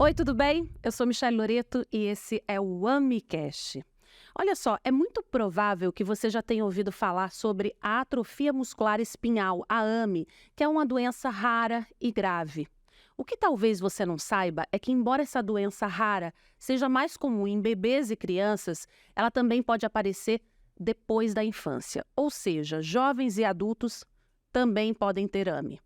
Oi, tudo bem? Eu sou Michelle Loreto e esse é o AmiCast. Olha só, é muito provável que você já tenha ouvido falar sobre a atrofia muscular espinhal, a AME, que é uma doença rara e grave. O que talvez você não saiba é que, embora essa doença rara seja mais comum em bebês e crianças, ela também pode aparecer depois da infância, ou seja, jovens e adultos também podem ter AME.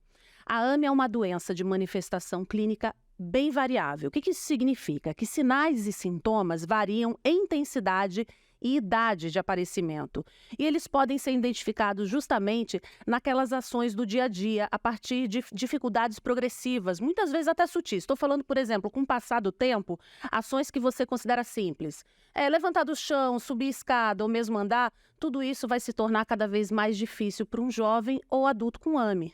A AME é uma doença de manifestação clínica bem variável. O que isso significa? Que sinais e sintomas variam em intensidade e idade de aparecimento. E eles podem ser identificados justamente naquelas ações do dia a dia, a partir de dificuldades progressivas, muitas vezes até sutis. Estou falando, por exemplo, com o passar do tempo, ações que você considera simples. Levantar do chão, subir escada ou mesmo andar, tudo isso vai se tornar cada vez mais difícil para um jovem ou adulto com AME.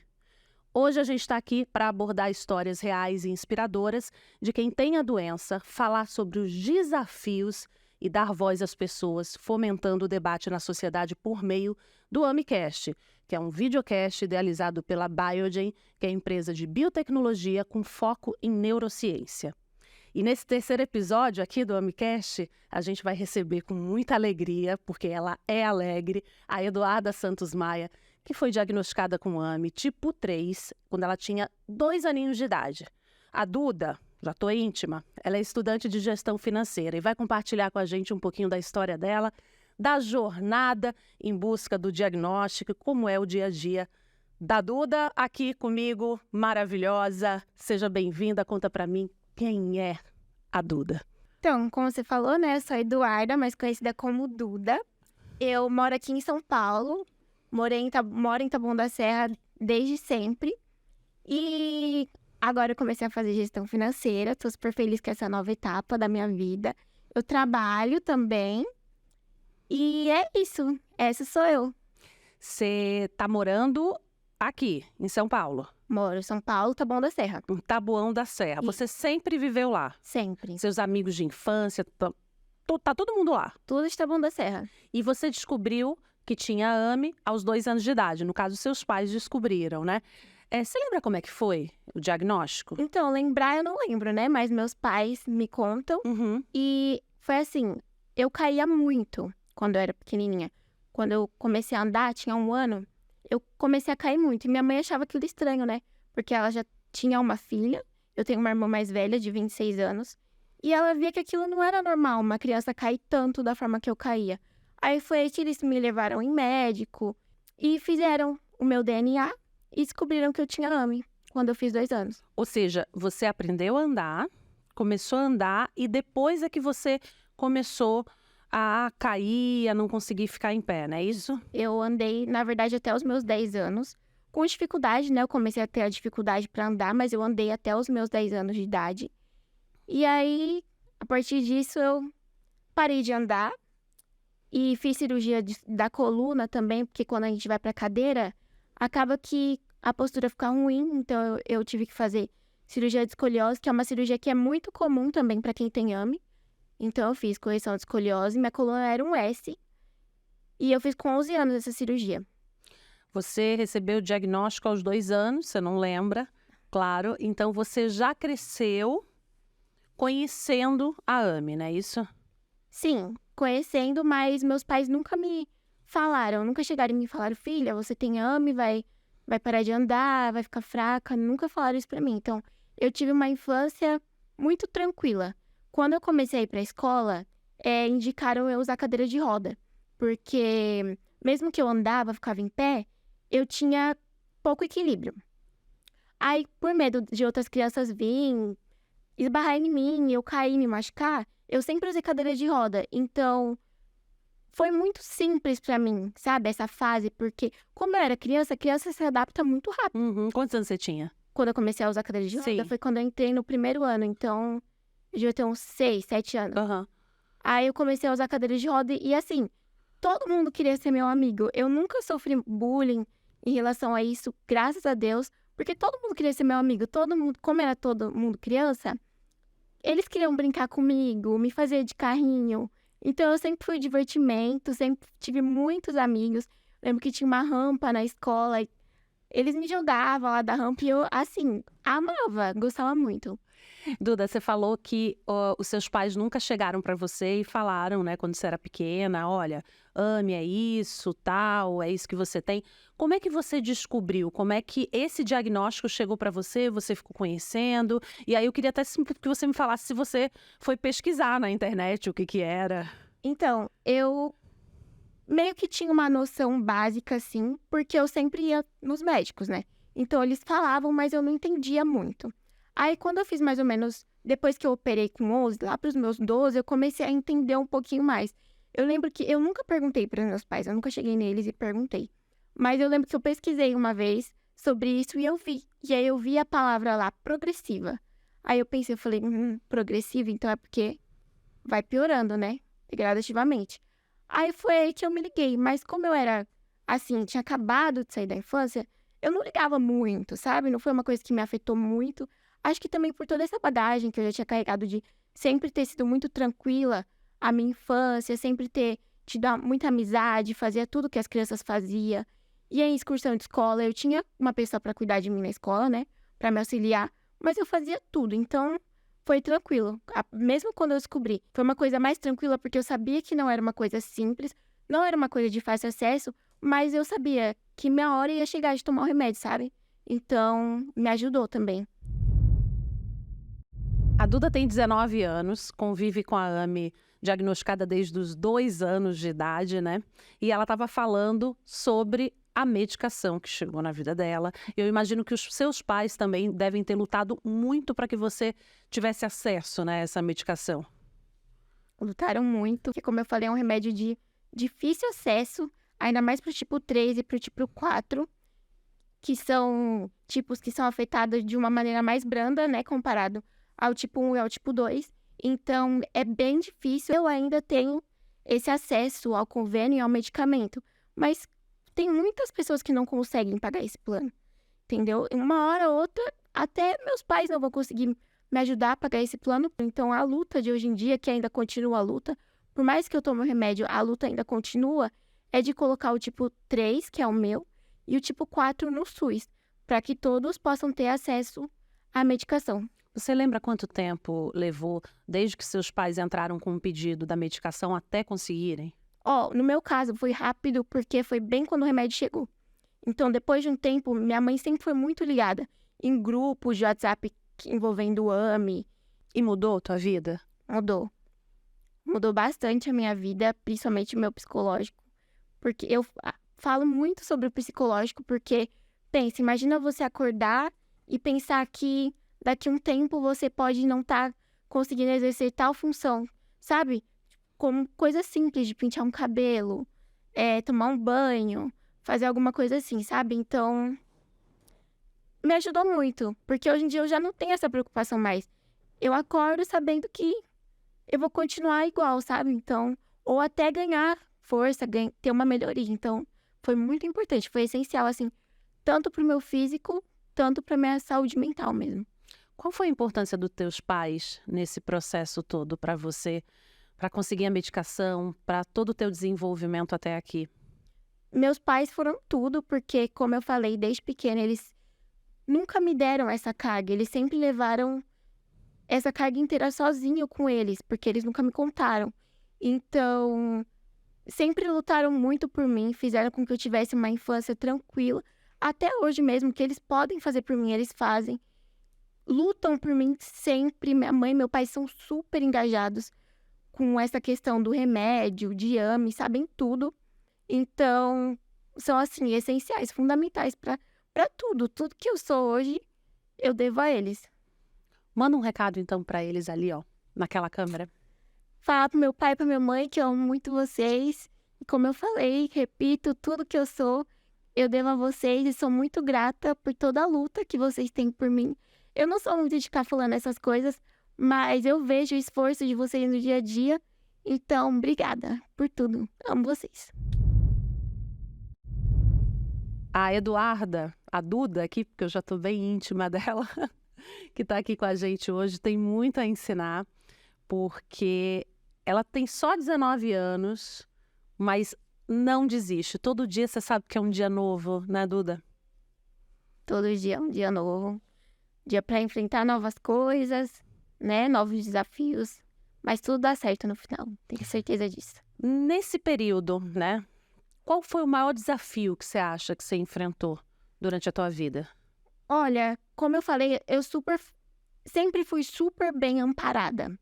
Hoje a gente está aqui para abordar histórias reais e inspiradoras de quem tem a doença, falar sobre os desafios e dar voz às pessoas, fomentando o debate na sociedade por meio do AmiCast, que é um videocast idealizado pela Biogen, que é a empresa de biotecnologia com foco em neurociência. E nesse terceiro episódio aqui do AmiCast, a gente vai receber com muita alegria, porque ela é alegre, a Eduarda Santos Maia, que foi diagnosticada com AME tipo 3, quando ela tinha 2 aninhos de idade. A Duda, já estou íntima, ela é estudante de gestão financeira e vai compartilhar com a gente um pouquinho da história dela, da jornada em busca do diagnóstico, como é o dia a dia da Duda aqui comigo, maravilhosa. Seja bem-vinda, conta para mim quem é a Duda. Então, como você falou, né, eu sou Eduarda, mais conhecida como Duda. Eu moro aqui em São Paulo. Moro em Taboão da Serra desde sempre. E agora eu comecei a fazer gestão financeira. Estou super feliz com essa nova etapa da minha vida. Eu trabalho também. E é isso. Essa sou eu. Você está morando aqui, em São Paulo? Moro em São Paulo, Taboão da Serra. Em Taboão da Serra. E... Você sempre viveu lá? Sempre. Seus amigos de infância, tá todo mundo lá? Tudo de Taboão da Serra. E você descobriu que tinha AME aos 2 anos de idade. No caso, seus pais descobriram, né? Você lembra como é que foi o diagnóstico? Então, lembrar eu não lembro, né? Mas meus pais me contam. Uhum. E foi assim, eu caía muito quando eu era pequenininha. Quando eu comecei a andar, tinha 1 ano, eu comecei a cair muito. E minha mãe achava aquilo estranho, né? Porque ela já tinha uma filha, eu tenho uma irmã mais velha, de 26 anos. E ela via que aquilo não era normal, uma criança cair tanto da forma que eu caía. Aí foi aí que eles me levaram em médico e fizeram o meu DNA e descobriram que eu tinha AME quando eu fiz 2 anos. Ou seja, você aprendeu a andar, começou a andar e depois é que você começou a cair, a não conseguir ficar em pé, não é isso? Eu andei, na verdade, até os meus 10 anos, com dificuldade, né? Eu comecei a ter a dificuldade para andar, mas eu andei até os meus 10 anos de idade. E aí, a partir disso, eu parei de andar. E fiz cirurgia da coluna também, porque quando a gente vai pra cadeira, acaba que a postura fica ruim. Então, eu tive que fazer cirurgia de escoliose, que é uma cirurgia que é muito comum também pra quem tem AME. Então, eu fiz correção de escoliose, minha coluna era um S. E eu fiz com 11 anos essa cirurgia. Você recebeu o diagnóstico aos 2 anos, você não lembra, claro. Então, você já cresceu conhecendo a AME, não é isso? Sim, conhecendo, mas meus pais nunca me falaram, nunca chegaram e me falaram, filha, você tem AME, vai parar de andar, vai ficar fraca, nunca falaram isso pra mim. Então, eu tive uma infância muito tranquila. Quando eu comecei a ir pra escola, indicaram eu usar cadeira de roda, porque mesmo que eu andava, ficava em pé, eu tinha pouco equilíbrio. Aí, por medo de outras crianças virem, esbarrar em mim, eu cair, me machucar, eu sempre usei cadeira de roda, então foi muito simples pra mim, sabe, essa fase, porque como eu era criança, a criança se adapta muito rápido. Uhum. Quantos anos você tinha? Quando eu comecei a usar cadeira de roda, Sim. foi quando eu entrei no primeiro ano, então eu devia ter uns 6, 7 anos. Uhum. Aí eu comecei a usar cadeira de roda e assim, todo mundo queria ser meu amigo. Eu nunca sofri bullying em relação a isso, graças a Deus, porque todo mundo queria ser meu amigo, todo mundo, como era todo mundo criança, eles queriam brincar comigo, me fazer de carrinho. Então, eu sempre fui divertimento, sempre tive muitos amigos. Lembro que tinha uma rampa na escola, e eles me jogavam lá da rampa e eu, assim, amava, gostava muito. Duda, você falou que os seus pais nunca chegaram para você e falaram, né, quando você era pequena, olha, ame é isso, tal, é isso que você tem. Como é que você descobriu? Como é que esse diagnóstico chegou para você? Você ficou conhecendo? E aí eu queria até que você me falasse se você foi pesquisar na internet o que que era. Então, eu meio que tinha uma noção básica, assim, porque eu sempre ia nos médicos, né? Então, eles falavam, mas eu não entendia muito. Aí, quando eu fiz mais ou menos, depois que eu operei com 11, lá para os meus 12, eu comecei a entender um pouquinho mais. Eu lembro que eu nunca perguntei para meus pais, eu nunca cheguei neles e perguntei. Mas eu lembro que eu pesquisei uma vez sobre isso e eu vi. E aí, eu vi a palavra lá, progressiva. Aí, eu pensei, eu falei, progressiva, então é porque vai piorando, né? Gradativamente. Aí foi aí que eu me liguei, mas como eu era, assim, tinha acabado de sair da infância, eu não ligava muito, sabe? Não foi uma coisa que me afetou muito. Acho que também por toda essa bagagem que eu já tinha carregado de sempre ter sido muito tranquila a minha infância, sempre ter tido muita amizade, fazia tudo que as crianças faziam. Ia em excursão de escola, eu tinha uma pessoa para cuidar de mim na escola, né? Para me auxiliar, mas eu fazia tudo, então foi tranquilo. Mesmo quando eu descobri, foi uma coisa mais tranquila porque eu sabia que não era uma coisa simples, não era uma coisa de fácil acesso, mas eu sabia que minha hora ia chegar de tomar o remédio, sabe? Então, me ajudou também. A Duda tem 19 anos, convive com a AME diagnosticada desde os 2 anos de idade, né? E ela estava falando sobre a medicação que chegou na vida dela. Eu imagino que os seus pais também devem ter lutado muito para que você tivesse acesso, né, a essa medicação. Lutaram muito, porque como eu falei, é um remédio de difícil acesso, ainda mais pro tipo 3 e pro tipo 4, que são tipos que são afetados de uma maneira mais branda, né, comparado ao tipo 1 e ao tipo 2. Então, é bem difícil. Eu ainda tenho esse acesso ao convênio e ao medicamento, mas tem muitas pessoas que não conseguem pagar esse plano, entendeu? Em uma hora ou outra, até meus pais não vão conseguir me ajudar a pagar esse plano. Então, a luta de hoje em dia, que ainda continua a luta, por mais que eu tome o remédio, a luta ainda continua, é de colocar o tipo 3, que é o meu, e o tipo 4 no SUS, para que todos possam ter acesso à medicação. Você lembra quanto tempo levou desde que seus pais entraram com o pedido da medicação até conseguirem? No meu caso, foi rápido porque foi bem quando o remédio chegou. Então, depois de um tempo, minha mãe sempre foi muito ligada em grupos de WhatsApp envolvendo o AME. E mudou tua vida? Mudou. Mudou bastante a minha vida, principalmente o meu psicológico. Porque eu falo muito sobre o psicológico, porque, pensa, imagina você acordar e pensar que daqui a um tempo você pode não estar conseguindo exercer tal função, sabe? Como coisa simples de pentear um cabelo, tomar um banho, fazer alguma coisa assim, sabe? Então, me ajudou muito, porque hoje em dia eu já não tenho essa preocupação mais. Eu acordo sabendo que eu vou continuar igual, sabe? Então, ou até ganhar força, ter uma melhoria. Então, foi muito importante, foi essencial, assim, tanto pro meu físico, tanto pra minha saúde mental mesmo. Qual foi a importância dos teus pais nesse processo todo para você, para conseguir a medicação, para todo o teu desenvolvimento até aqui? Meus pais foram tudo, porque, como eu falei, desde pequena, eles nunca me deram essa carga. Eles sempre levaram essa carga inteira sozinho com eles, porque eles nunca me contaram. Então, sempre lutaram muito por mim, fizeram com que eu tivesse uma infância tranquila. Até hoje mesmo, o que eles podem fazer por mim, eles fazem. Lutam por mim sempre. Minha mãe e meu pai são super engajados com essa questão do remédio, de AME, sabem tudo. Então, são, assim, essenciais, fundamentais para tudo. Tudo que eu sou hoje, eu devo a eles. Manda um recado então para eles ali, ó, naquela câmera. Falar pro meu pai e pra minha mãe que eu amo muito vocês. E como eu falei, repito, tudo que eu sou, eu devo a vocês e sou muito grata por toda a luta que vocês têm por mim. Eu não sou muito de ficar falando essas coisas, mas eu vejo o esforço de vocês no dia a dia. Então, obrigada por tudo. Amo vocês. A Eduarda, a Duda aqui, porque eu já estou bem íntima dela, que está aqui com a gente hoje, tem muito a ensinar, porque ela tem só 19 anos, mas não desiste. Todo dia você sabe que é um dia novo, né, Duda? Todo dia é um dia novo. Dia para enfrentar novas coisas. né? Novos desafios. Mas tudo dá certo no final, tenho certeza disso. Nesse período, né? Qual foi o maior desafio que você acha que você enfrentou durante a tua vida? Olha, como eu falei, eu sempre fui super bem amparada.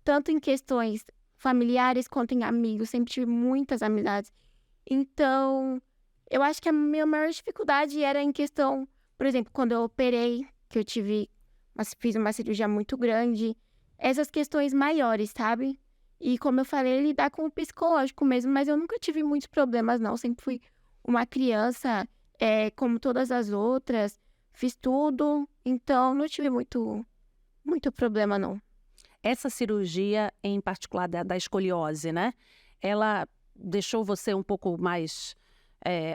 Tanto em questões familiares quanto em amigos, sempre tive muitas amizades. Então, eu acho que a minha maior dificuldade era em questão, por exemplo, quando eu operei, que eu fiz uma cirurgia muito grande, essas questões maiores, sabe? E como eu falei, lidar com o psicológico mesmo, mas eu nunca tive muitos problemas, não. Sempre fui uma criança, como todas as outras, fiz tudo, então não tive muito problema, não. Essa cirurgia, em particular da escoliose, né? Ela deixou você um pouco mais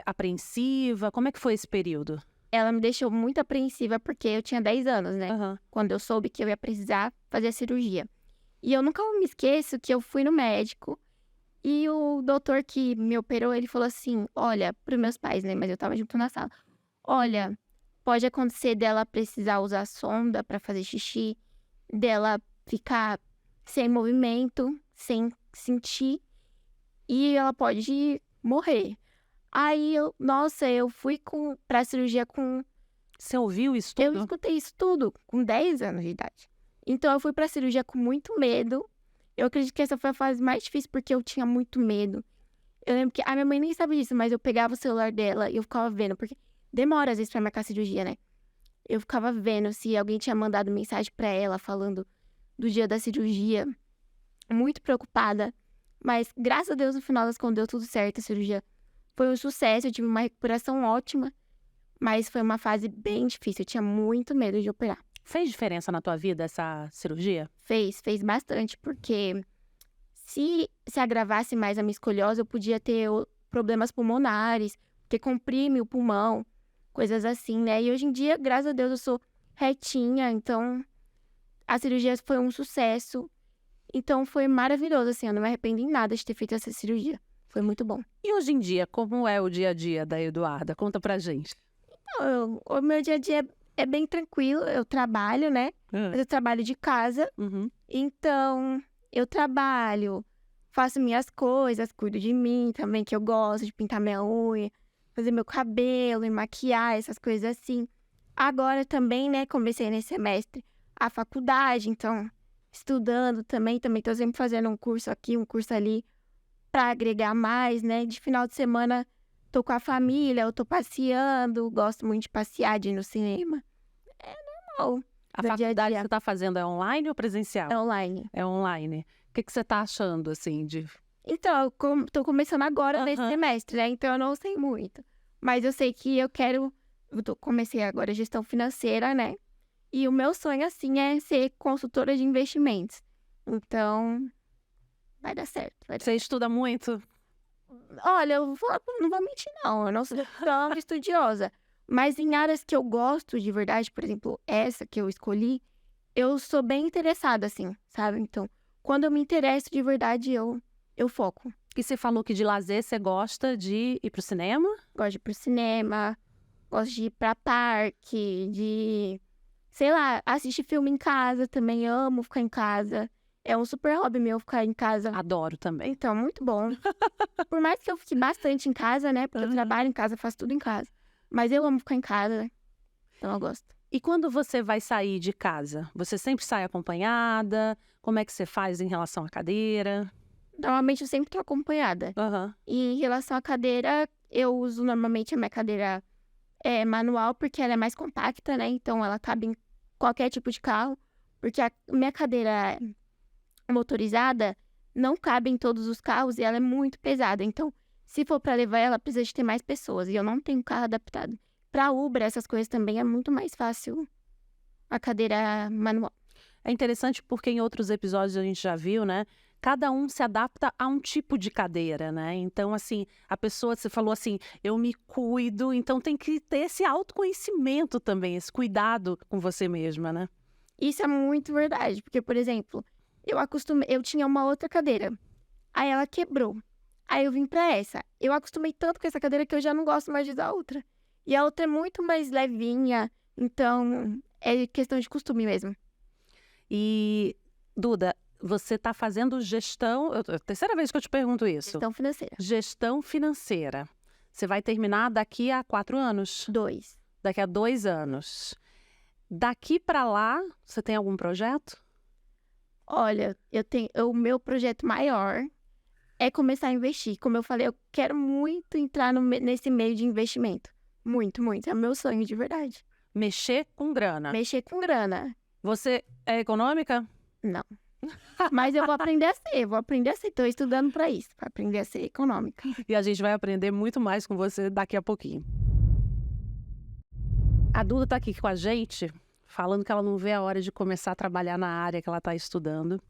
apreensiva? Como é que foi esse período? Ela me deixou muito apreensiva porque eu tinha 10 anos, né? Aham. Quando eu soube que eu ia precisar fazer a cirurgia. E eu nunca me esqueço que eu fui no médico e o doutor que me operou, ele falou assim, olha, para os meus pais, né? Mas eu tava junto na sala. Olha, pode acontecer dela precisar usar sonda para fazer xixi, dela ficar sem movimento, sem sentir, e ela pode morrer. Aí eu fui pra cirurgia com. Você ouviu isso Eu tudo? escutei isso tudo com 10 anos de idade. Então eu fui pra cirurgia com muito medo. Eu acredito que essa foi a fase mais difícil porque eu tinha muito medo. Eu lembro que a minha mãe nem sabe disso, mas eu pegava o celular dela e eu ficava vendo, porque demora às vezes pra marcar a cirurgia, né? Eu ficava vendo se alguém tinha mandado mensagem pra ela falando do dia da cirurgia. Muito preocupada. Mas graças a Deus, no final das contas, deu tudo certo. A cirurgia foi um sucesso, eu tive uma recuperação ótima. Mas foi uma fase bem difícil, eu tinha muito medo de operar. Fez diferença na tua vida essa cirurgia? Fez bastante, porque se agravasse mais a minha escoliose, eu podia ter problemas pulmonares, porque comprime o pulmão, coisas assim, né? E hoje em dia, graças a Deus, eu sou retinha, então a cirurgia foi um sucesso. Então foi maravilhoso, assim, eu não me arrependo em nada de ter feito essa cirurgia. Foi muito bom. E hoje em dia, como é o dia a dia da Eduarda? Conta pra gente. O meu dia a dia é bem tranquilo, eu trabalho, né? Mas eu trabalho de casa, Uhum. então eu trabalho, faço minhas coisas, cuido de mim também, que eu gosto de pintar minha unha, fazer meu cabelo, me maquiar, essas coisas assim. Agora também, né, comecei nesse semestre a faculdade, então estudando também tô sempre fazendo um curso aqui, um curso ali, pra agregar mais, né? De final de semana tô com a família, eu tô passeando, gosto muito de passear, de ir no cinema. É normal. A do dia a faculdade dia. que você tá fazendo é online ou presencial? É online. É online. O que você tá achando, assim, de... Então, eu tô começando agora nesse Aham. semestre, né? Então eu não sei muito. Mas eu sei que comecei agora gestão financeira, né? E o meu sonho, assim, é ser consultora de investimentos. Então, vai dar certo. Você estuda muito? Olha, não vou mentir, não. Eu não sou tão estudiosa. Mas em áreas que eu gosto de verdade, por exemplo, essa que eu escolhi, eu sou bem interessada, assim, sabe? Então, quando eu me interesso de verdade, eu foco. E você falou que de lazer você gosta de ir pro cinema? Gosto de ir pro cinema, gosto de ir pra parque, sei lá, assistir filme em casa também. Amo ficar em casa. É um super hobby meu ficar em casa. Adoro também. Então, muito bom. Por mais que eu fique bastante em casa, né? Porque eu Aham. trabalho em casa, faço tudo em casa. Mas eu amo ficar em casa, né? Então eu gosto. E quando você vai sair de casa, você sempre sai acompanhada? Como é que você faz em relação à cadeira? Normalmente eu sempre tô acompanhada. Aham. E em relação à cadeira, eu uso normalmente a minha cadeira manual, porque ela é mais compacta, né? Então ela cabe em qualquer tipo de carro. Porque a minha cadeira motorizada não cabe em todos os carros e ela é muito pesada. Então, se for para levar ela, precisa de ter mais pessoas. E eu não tenho carro adaptado. Para Uber, essas coisas também é muito mais fácil a cadeira manual. É interessante porque em outros episódios a gente já viu, né? Cada um se adapta a um tipo de cadeira, né? Então, assim, a pessoa, você falou assim, eu me cuido, então tem que ter esse autoconhecimento também, esse cuidado com você mesma, né? Isso é muito verdade, porque, por exemplo, eu tinha uma outra cadeira, aí ela quebrou, aí eu vim pra essa. Eu acostumei tanto com essa cadeira que eu já não gosto mais de usar a outra. E a outra é muito mais levinha, então é questão de costume mesmo. E, Duda, você está fazendo gestão... É a terceira vez que eu te pergunto isso. Gestão financeira. Gestão financeira. Você vai terminar daqui a 4 anos? 2. Daqui a 2 anos. Daqui para lá, você tem algum projeto? Olha, o meu projeto maior é começar a investir. Como eu falei, eu quero muito entrar nesse meio de investimento. Muito, muito. É o meu sonho de verdade. Mexer com grana. Mexer com grana. Você é econômica? Não. Mas eu vou aprender a ser. Estou estudando para isso, para aprender a ser econômica. E a gente vai aprender muito mais com você daqui a pouquinho. A Duda está aqui com a gente, falando que ela não vê a hora de começar a trabalhar na área que ela está estudando.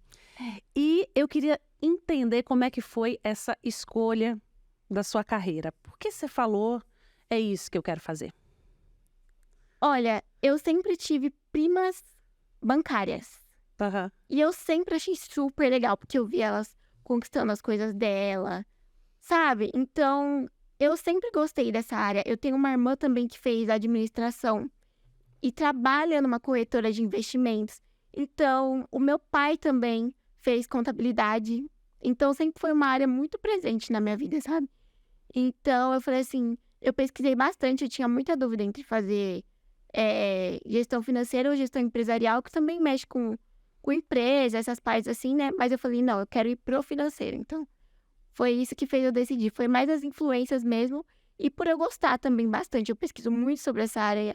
E eu queria entender como é que foi essa escolha da sua carreira. Por que você falou, é isso que eu quero fazer? Olha, eu sempre tive primas bancárias. Uhum. E eu sempre achei super legal, porque eu vi elas conquistando as coisas dela, sabe? Então, eu sempre gostei dessa área. Eu tenho uma irmã também que fez administração e trabalha numa corretora de investimentos. Então, o meu pai também fez contabilidade. Então, sempre foi uma área muito presente na minha vida, sabe? Então, eu falei assim, eu pesquisei bastante, eu tinha muita dúvida entre fazer gestão financeira ou gestão empresarial, que também mexe com empresa, essas partes assim, né? Mas eu falei, não, eu quero ir pro financeiro. Então, foi isso que fez eu decidir. Foi mais as influências mesmo e por eu gostar também bastante. Eu pesquiso muito sobre essa área, é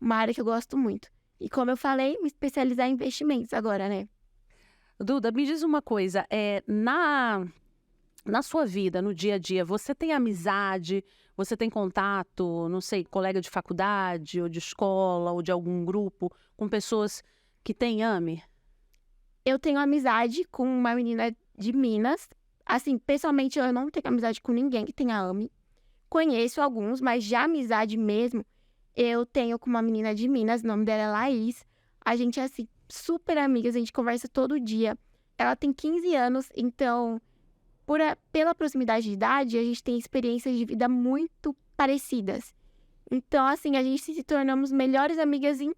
uma área que eu gosto muito. E como eu falei, me especializar em investimentos agora, né? Duda, me diz uma coisa, na sua vida, no dia a dia, você tem amizade, você tem contato, não sei, colega de faculdade ou de escola ou de algum grupo com pessoas que têm AME? Eu tenho amizade com uma menina de Minas. Assim, pessoalmente, eu não tenho amizade com ninguém que tenha AME. Conheço alguns, mas já amizade mesmo, eu tenho com uma menina de Minas, o nome dela é Laís. A gente é, assim, super amigas, a gente conversa todo dia. Ela tem 15 anos, então, pela proximidade de idade, a gente tem experiências de vida muito parecidas. Então, assim, a gente se tornamos melhores amigas em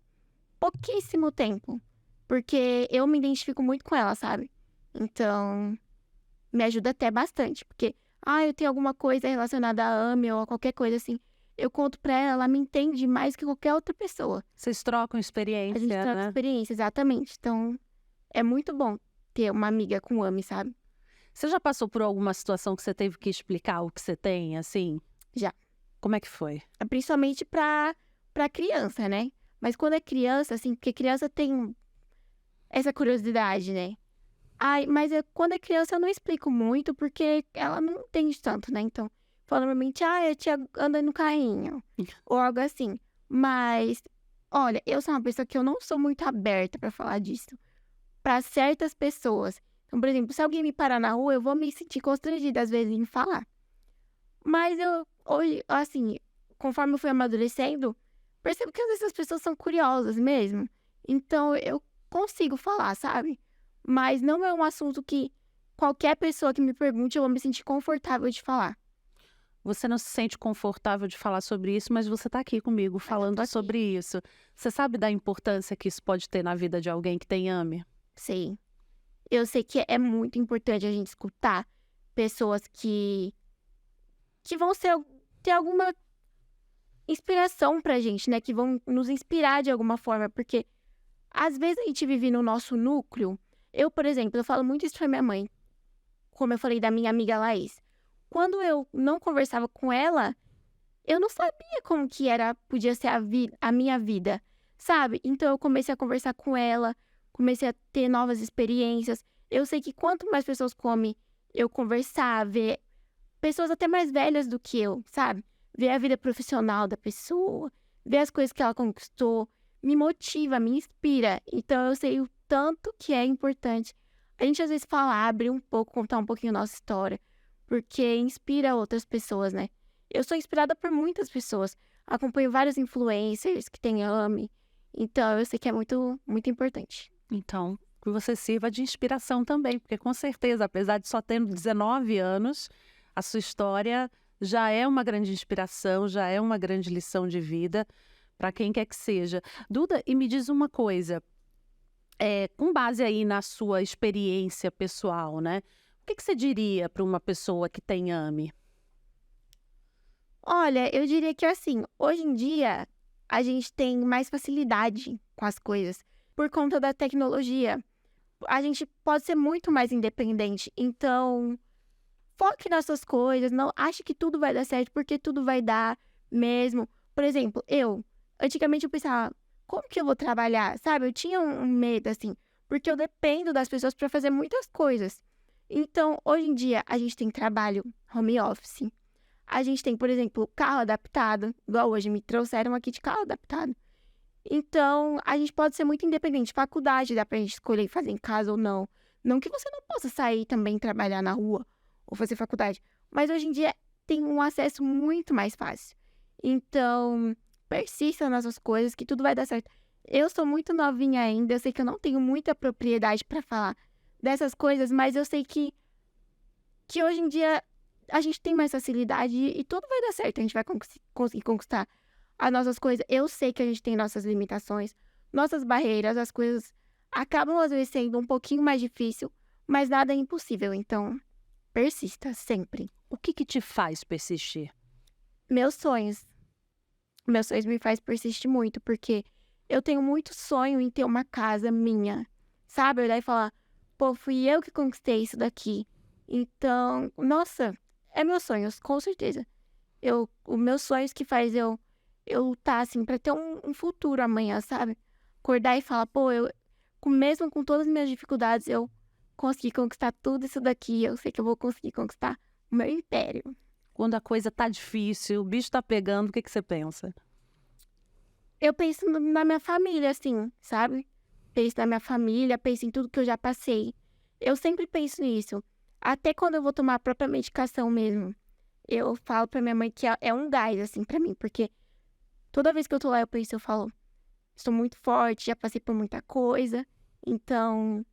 pouquíssimo tempo. Porque eu me identifico muito com ela, sabe? Então, me ajuda até bastante. Porque, eu tenho alguma coisa relacionada a AME ou a qualquer coisa assim. Eu conto pra ela, ela me entende mais que qualquer outra pessoa. Vocês trocam experiência, A gente troca né? experiência, exatamente. Então, é muito bom ter uma amiga com AME, sabe? Você já passou por alguma situação que você teve que explicar o que você tem, assim? Já. Como é que foi? Principalmente pra criança, né? Mas quando é criança, assim, porque criança tem essa curiosidade, né? Mas quando é criança eu não explico muito, porque ela não entende tanto, né? Então, fala normalmente, a tia anda no carrinho, ou algo assim. Mas, olha, eu sou uma pessoa que eu não sou muito aberta pra falar disso pra certas pessoas. Então, por exemplo, se alguém me parar na rua, eu vou me sentir constrangida, às vezes, em falar. Mas hoje, assim, conforme eu fui amadurecendo, percebo que às vezes as pessoas são curiosas mesmo. Então, eu consigo falar, sabe? Mas não é um assunto que qualquer pessoa que me pergunte, eu vou me sentir confortável de falar. Você não se sente confortável de falar sobre isso, mas você está aqui comigo falando sobre isso. Você sabe da importância que isso pode ter na vida de alguém que tem AME? Sei. Eu sei que é muito importante a gente escutar pessoas que vão ter alguma inspiração pra gente, né? Que vão nos inspirar de alguma forma, porque às vezes a gente vive no nosso núcleo. Eu, por exemplo, eu falo muito isso pra minha mãe, como eu falei da minha amiga Laís. Quando eu não conversava com ela, eu não sabia como que podia ser a minha vida, sabe? Então eu comecei a conversar com ela, comecei a ter novas experiências. Eu sei que quanto mais pessoas comem, eu conversar, ver pessoas até mais velhas do que eu, sabe? Ver a vida profissional da pessoa, ver as coisas que ela conquistou, me motiva, me inspira. Então eu sei o tanto que é importante a gente às vezes falar, abrir um pouco, contar um pouquinho a nossa história, porque inspira outras pessoas, né? Eu sou inspirada por muitas pessoas, acompanho vários influencers que têm AME, então eu sei que é muito, muito importante. Então, que você sirva de inspiração também, porque com certeza, apesar de só ter 19 anos, a sua história já é uma grande inspiração, já é uma grande lição de vida para quem quer que seja. Duda, e me diz uma coisa, Com base aí na sua experiência pessoal, né? O que você diria para uma pessoa que tem AME? Olha, eu diria que assim, hoje em dia a gente tem mais facilidade com as coisas por conta da tecnologia. A gente pode ser muito mais independente. Então, foque nas suas coisas, não ache que tudo vai dar certo, porque tudo vai dar mesmo. Por exemplo, antigamente eu pensava, como que eu vou trabalhar? Sabe? Eu tinha um medo, assim, porque eu dependo das pessoas para fazer muitas coisas. Então, hoje em dia, a gente tem trabalho home office. A gente tem, por exemplo, carro adaptado, igual hoje me trouxeram aqui de carro adaptado. Então, a gente pode ser muito independente. Faculdade dá pra gente escolher fazer em casa ou não. Não que você não possa sair também trabalhar na rua ou fazer faculdade. Mas hoje em dia tem um acesso muito mais fácil. Então, persista nas suas coisas que tudo vai dar certo. Eu sou muito novinha ainda, eu sei que eu não tenho muita propriedade pra falar dessas coisas, mas eu sei que hoje em dia a gente tem mais facilidade e tudo vai dar certo. A gente vai conseguir conquistar as nossas coisas. Eu sei que a gente tem nossas limitações, nossas barreiras, as coisas acabam às vezes sendo um pouquinho mais difícil, mas nada é impossível. Então, persista sempre. O que te faz persistir? Meus sonhos. Meus sonhos me fazem persistir muito, porque eu tenho muito sonho em ter uma casa minha, sabe? Olhar e falar, pô, fui eu que conquistei isso daqui. Então, nossa, é meus sonhos, com certeza. Os meus sonhos que faz eu lutar, assim, pra ter um futuro amanhã, sabe? Acordar e falar, pô, mesmo com todas as minhas dificuldades, eu consegui conquistar tudo isso daqui. Eu sei que eu vou conseguir conquistar o meu império. Quando a coisa tá difícil, o bicho tá pegando, o que você pensa? Eu penso na minha família, assim, sabe? Penso na minha família, penso em tudo que eu já passei. Eu sempre penso nisso. Até quando eu vou tomar a própria medicação mesmo. Eu falo pra minha mãe que é um gás, assim, pra mim. Porque toda vez que eu tô lá, eu falo, estou muito forte, já passei por muita coisa. Então,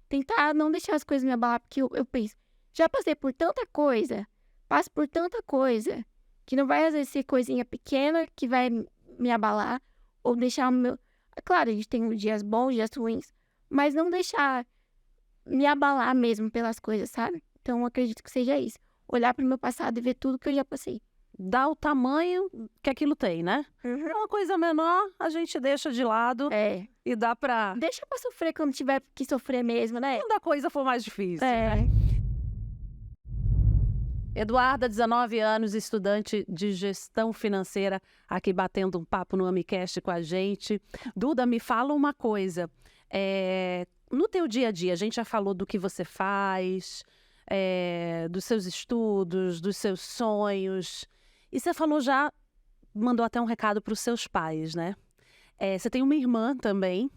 tentar não deixar as coisas me abalar, porque eu penso, já passei por tanta coisa, passo por tanta coisa, que não vai às vezes ser coisinha pequena que vai me abalar, ou deixar o meu... Claro, a gente tem dias bons, dias ruins, mas não deixar me abalar mesmo pelas coisas, sabe? Então, eu acredito que seja isso. Olhar pro meu passado e ver tudo que eu já passei. Dá o tamanho que aquilo tem, né? Uhum. Uma coisa menor, a gente deixa de lado e dá pra... Deixa pra sofrer quando tiver que sofrer mesmo, né? Quando a coisa for mais difícil. É. Eduarda, 19 anos, estudante de gestão financeira, aqui batendo um papo no AmiCast com a gente. Duda, me fala uma coisa. No teu dia a dia, a gente já falou do que você faz, dos seus estudos, dos seus sonhos. E você falou já, mandou até um recado para os seus pais, né? Você tem uma irmã também.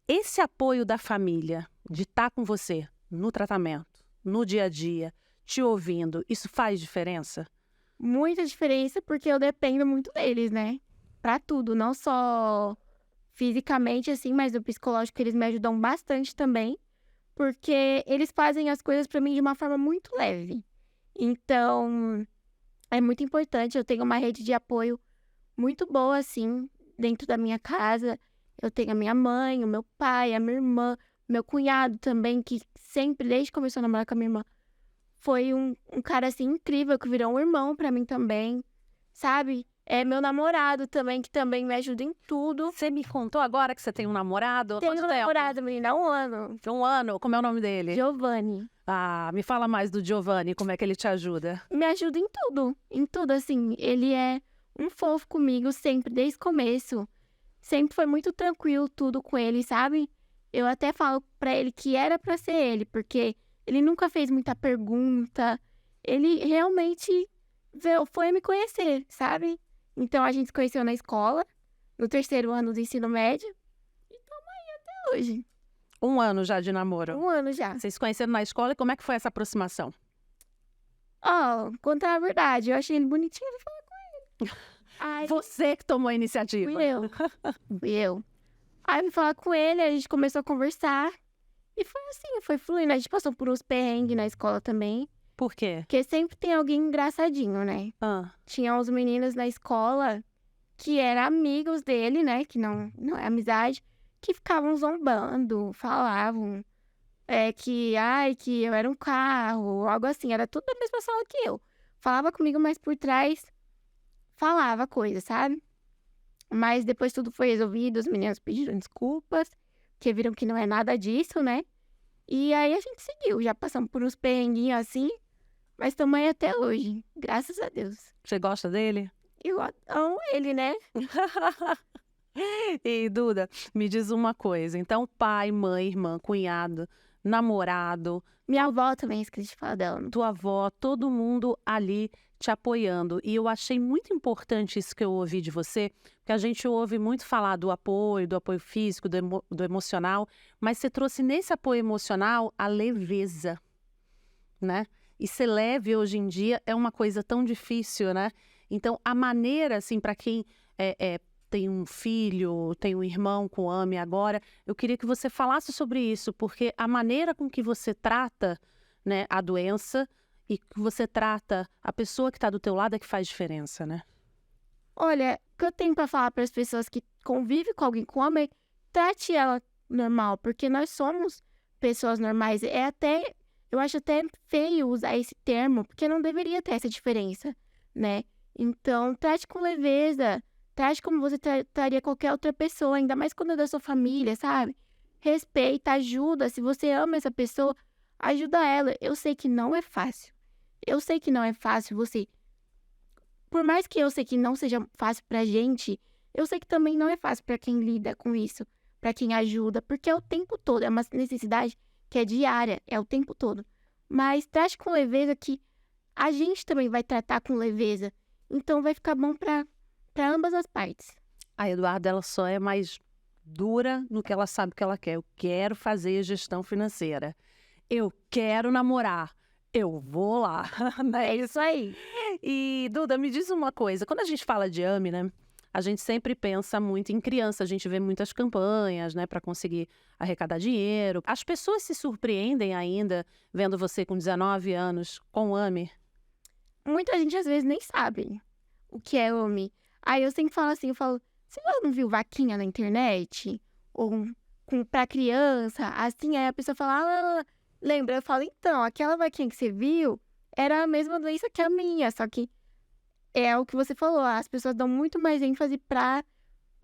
Esse apoio da família, de estar com você no tratamento, no dia a dia, te ouvindo, isso faz diferença? Muita diferença, porque eu dependo muito deles, né? Pra tudo, não só fisicamente, assim, mas no psicológico eles me ajudam bastante também, porque eles fazem as coisas pra mim de uma forma muito leve. Então, é muito importante, eu tenho uma rede de apoio muito boa, assim, dentro da minha casa. Eu tenho a minha mãe, o meu pai, a minha irmã, meu cunhado também, que sempre, desde que começou a namorar com a minha irmã, foi um cara, assim, incrível, que virou um irmão pra mim também, sabe? É meu namorado também, que também me ajuda em tudo. Você me contou agora que você tem um namorado? Tenho Quanto um tempo? namorado, menina, há 1 ano. Um ano? Como é o nome dele? Giovanni. Ah, me fala mais do Giovanni, como é que ele te ajuda? Me ajuda em tudo, assim. Ele é um fofo comigo sempre, desde o começo. Sempre foi muito tranquilo tudo com ele, sabe? Eu até falo pra ele que era pra ser ele, porque ele nunca fez muita pergunta. Ele realmente foi me conhecer, sabe? Então, a gente se conheceu na escola, no 3º ano do ensino médio. E estamos aí até hoje. 1 ano já de namoro? 1 ano já. Vocês se conheceram na escola e como é que foi essa aproximação? Contar a verdade, eu achei ele bonitinho de falar com ele. Aí, Você que tomou a iniciativa. Fui eu. Aí eu fui falar com ele, a gente começou a conversar. E foi assim, foi fluindo. A gente passou por uns perrengues na escola também. Por quê? Porque sempre tem alguém engraçadinho, né? Tinha uns meninos na escola que eram amigos dele, né? Que não é amizade. que ficavam zombando, falavam que eu era um carro, algo assim, era tudo da mesma sala que eu. Falava comigo, mas por trás falava coisa, sabe? Mas depois tudo foi resolvido, os meninos pediram desculpas, porque viram que não é nada disso, né? E aí a gente seguiu, já passamos por uns perrenguinhos assim, mas estamos aí até hoje, graças a Deus. Você gosta dele? Eu amo ele, né? E, Duda, me diz uma coisa. Então, pai, mãe, irmã, cunhado, namorado, Minha avó também, esqueci de falar dela. tua avó, todo mundo ali te apoiando. E eu achei muito importante isso que eu ouvi de você, porque a gente ouve muito falar do apoio físico, do emocional, mas você trouxe nesse apoio emocional a leveza, né? E ser leve hoje em dia é uma coisa tão difícil, né? Então, a maneira, assim, para quem tem um filho, tem um irmão com AME agora, eu queria que você falasse sobre isso, porque a maneira com que você trata, né, a doença e que você trata a pessoa que está do teu lado é que faz diferença, né? Olha, o que eu tenho pra falar para as pessoas que convivem com alguém com AME, trate ela normal, porque nós somos pessoas normais. Eu acho até feio usar esse termo, porque não deveria ter essa diferença, né? Então, trate com leveza, trate como você trataria qualquer outra pessoa, ainda mais quando é da sua família, sabe? Respeita, ajuda. Se você ama essa pessoa, ajuda ela. Eu sei que não é fácil. Eu sei que não é fácil você. Por mais que eu sei que não seja fácil pra gente, eu sei que também não é fácil pra quem lida com isso, pra quem ajuda, porque é o tempo todo, é uma necessidade que é diária, é o tempo todo. Mas trate com leveza que a gente também vai tratar com leveza. Então vai ficar bom pra ambas as partes. A Eduarda, ela só é mais dura no que ela sabe que ela quer. Eu quero fazer gestão financeira. Eu quero namorar. Eu vou lá. É isso aí. E, Duda, me diz uma coisa. Quando a gente fala de AME, né? A gente sempre pensa muito em criança. A gente vê muitas campanhas, né? Para conseguir arrecadar dinheiro. As pessoas se surpreendem ainda vendo você com 19 anos com AME? Muita gente às vezes nem sabe o que é AME. Aí eu sempre falo assim, você já não viu vaquinha na internet? Ou pra criança, assim, aí a pessoa fala, lembra? Eu falo, então, aquela vaquinha que você viu era a mesma doença que a minha, só que é o que você falou, as pessoas dão muito mais ênfase para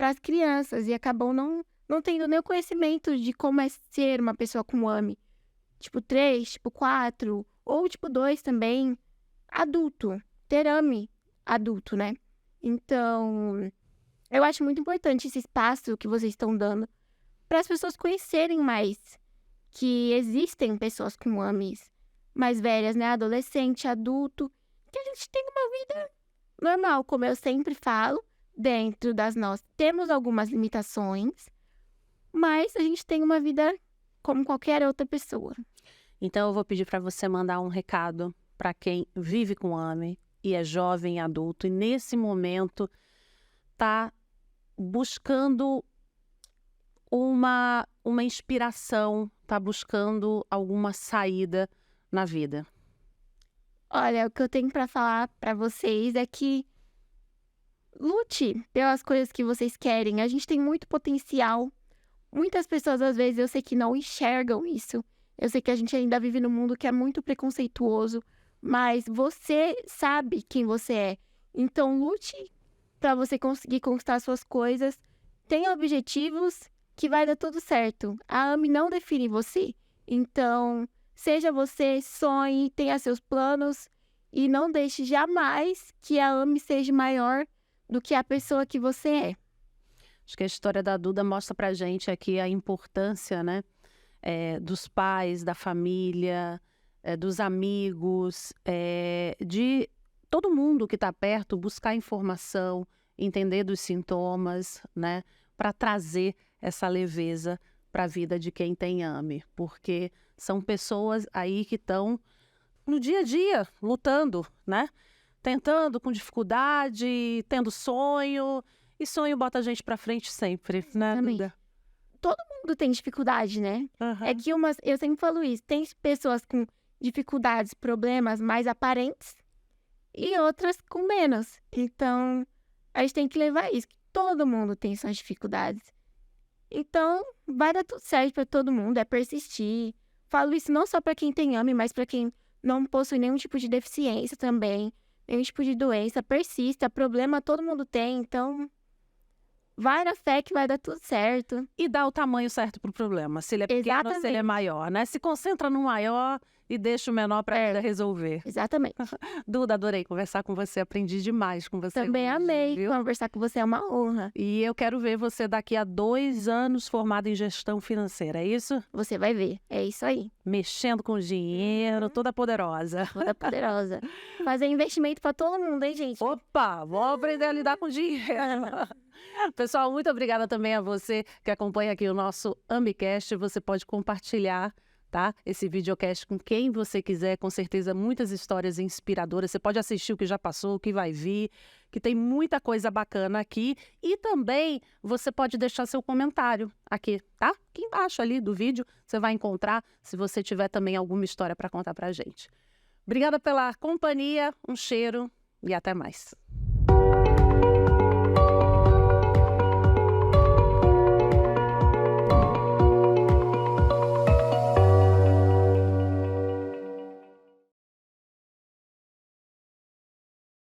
as crianças e acabam não tendo nem o conhecimento de como é ser uma pessoa com AME. Tipo 3, tipo 4, ou tipo 2 também, adulto, ter AME adulto, né? Então, eu acho muito importante esse espaço que vocês estão dando para as pessoas conhecerem mais que existem pessoas com AMEs mais velhas, né? Adolescente, adulto, que a gente tem uma vida normal, como eu sempre falo, dentro das nossas. Temos algumas limitações, mas a gente tem uma vida como qualquer outra pessoa. Então, eu vou pedir para você mandar um recado para quem vive com AME e é jovem e adulto, e nesse momento está buscando uma inspiração, está buscando alguma saída na vida. Olha, o que eu tenho para falar para vocês é que lute pelas coisas que vocês querem. A gente tem muito potencial. Muitas pessoas, às vezes, eu sei que não enxergam isso. Eu sei que a gente ainda vive num mundo que é muito preconceituoso, mas você sabe quem você é. Então, lute para você conseguir conquistar suas coisas. Tenha objetivos que vai dar tudo certo. A AME não define você. Então, seja você, sonhe, tenha seus planos e não deixe jamais que a AME seja maior do que a pessoa que você é. Acho que a história da Duda mostra pra gente aqui a importância, né, dos pais, da família, dos amigos, de todo mundo que está perto buscar informação, entender dos sintomas, né, para trazer essa leveza para a vida de quem tem AME, porque são pessoas aí que estão no dia a dia lutando, né, tentando com dificuldade, tendo sonho, e sonho bota a gente para frente sempre, né, Duda? Todo mundo tem dificuldade, né? Uhum. É que eu sempre falo isso, tem pessoas com dificuldades, problemas mais aparentes e outras com menos. Então, a gente tem que levar isso, que todo mundo tem suas dificuldades. Então, vai dar tudo certo pra todo mundo, é persistir. Falo isso não só pra quem tem AME, mas pra quem não possui nenhum tipo de deficiência também, nenhum tipo de doença. Persista, problema todo mundo tem, então vai na fé que vai dar tudo certo. E dá o tamanho certo pro problema, se ele é pequeno ou se ele é Exatamente. maior, né? Se concentra no maior e deixa o menor pra vida resolver. Exatamente. Duda, adorei conversar com você, aprendi demais com você Também hoje, amei viu? conversar com você, é uma honra. E eu quero ver você daqui a 2 anos formada em gestão financeira, é isso? Você vai ver, é isso aí. Mexendo com dinheiro, toda poderosa. Toda poderosa. Fazer investimento pra todo mundo, hein, gente? Opa, vou aprender a lidar com dinheiro. Pessoal, muito obrigada também a você que acompanha aqui o nosso AmiCast. Você pode compartilhar, tá, esse videocast com quem você quiser. Com certeza, muitas histórias inspiradoras. Você pode assistir o que já passou, o que vai vir, que tem muita coisa bacana aqui. E também você pode deixar seu comentário aqui, tá? Aqui embaixo ali do vídeo você vai encontrar, se você tiver também alguma história para contar pra gente. Obrigada pela companhia, um cheiro e até mais.